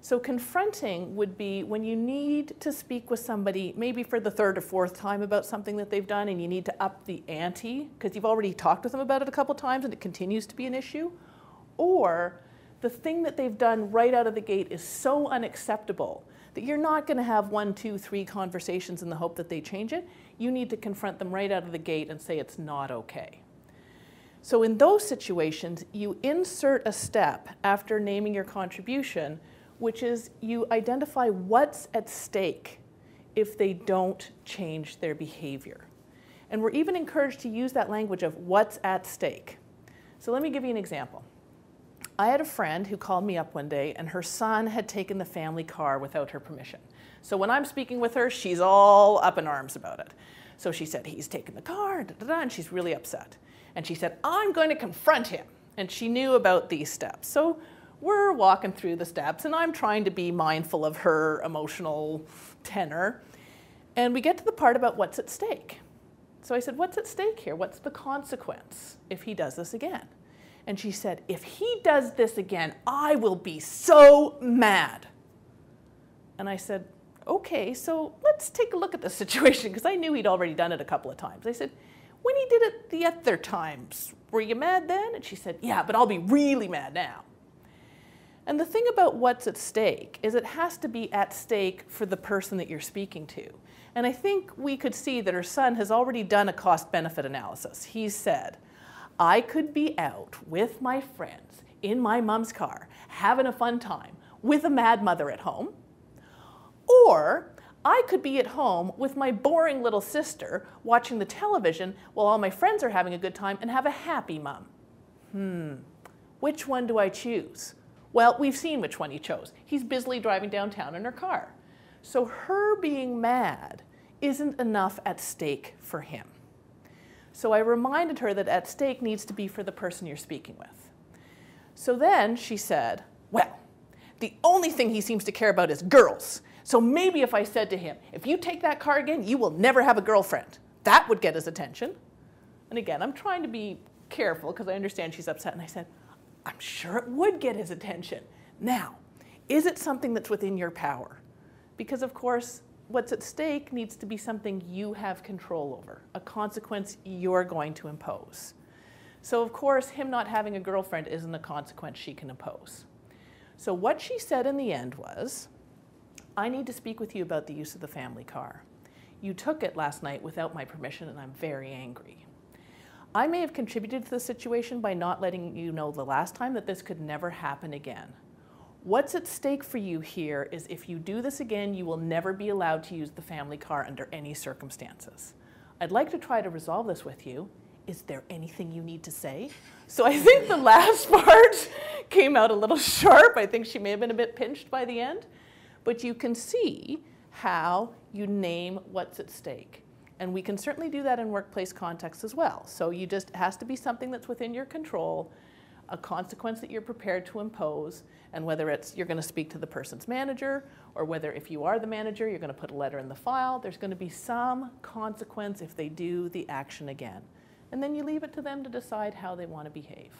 So confronting would be when you need to speak with somebody, maybe for the third or fourth time about something that they've done, and you need to up the ante because you've already talked with them about it a couple times and it continues to be an issue. Or the thing that they've done right out of the gate is so unacceptable that you're not going to have 1, 2, 3 conversations in the hope that they change it. You need to confront them right out of the gate and say it's not okay. So in those situations, you insert a step after naming your contribution, which is you identify what's at stake if they don't change their behavior. And we're even encouraged to use that language of what's at stake. So let me give you an example. I had a friend who called me up one day and her son had taken the family car without her permission. So when I'm speaking with her, she's all up in arms about it. So she said, he's taken the car, da, da, da, and she's really upset. And she said, I'm going to confront him. And she knew about these steps. So we're walking through the steps and I'm trying to be mindful of her emotional tenor. And we get to the part about what's at stake. So I said, what's at stake here? What's the consequence if he does this again? And she said, if he does this again, I will be so mad. And I said, okay, so let's take a look at the situation, because I knew he'd already done it a couple of times. I said, when he did it the other times, were you mad then? And she said, yeah, but I'll be really mad now. And the thing about what's at stake is it has to be at stake for the person that you're speaking to. And I think we could see that her son has already done a cost-benefit analysis. He said, I could be out with my friends in my mom's car having a fun time with a mad mother at home, or I could be at home with my boring little sister watching the television while all my friends are having a good time and have a happy mom. Which one do I choose? Well, we've seen which one he chose. He's busily driving downtown in her car. So her being mad isn't enough at stake for him. So I reminded her that at stake needs to be for the person you're speaking with. So then she said, well, the only thing he seems to care about is girls. So maybe if I said to him, if you take that car again, you will never have a girlfriend. That would get his attention. And again, I'm trying to be careful because I understand she's upset. And I said, I'm sure it would get his attention. Now, is it something that's within your power? Because of course, what's at stake needs to be something you have control over, a consequence you're going to impose. So of course, him not having a girlfriend isn't a consequence she can impose. So what she said in the end was, I need to speak with you about the use of the family car. You took it last night without my permission and I'm very angry. I may have contributed to the situation by not letting you know the last time that this could never happen again. What's at stake for you here is if you do this again, you will never be allowed to use the family car under any circumstances. I'd like to try to resolve this with you. Is there anything you need to say? So I think the last part came out a little sharp. I think she may have been a bit pinched by the end. But you can see how you name what's at stake. And we can certainly do that in workplace context as well. So it has to be something that's within your control, a consequence that you're prepared to impose, and whether it's you're going to speak to the person's manager, or whether if you are the manager, you're going to put a letter in the file, there's going to be some consequence if they do the action again. And then you leave it to them to decide how they want to behave.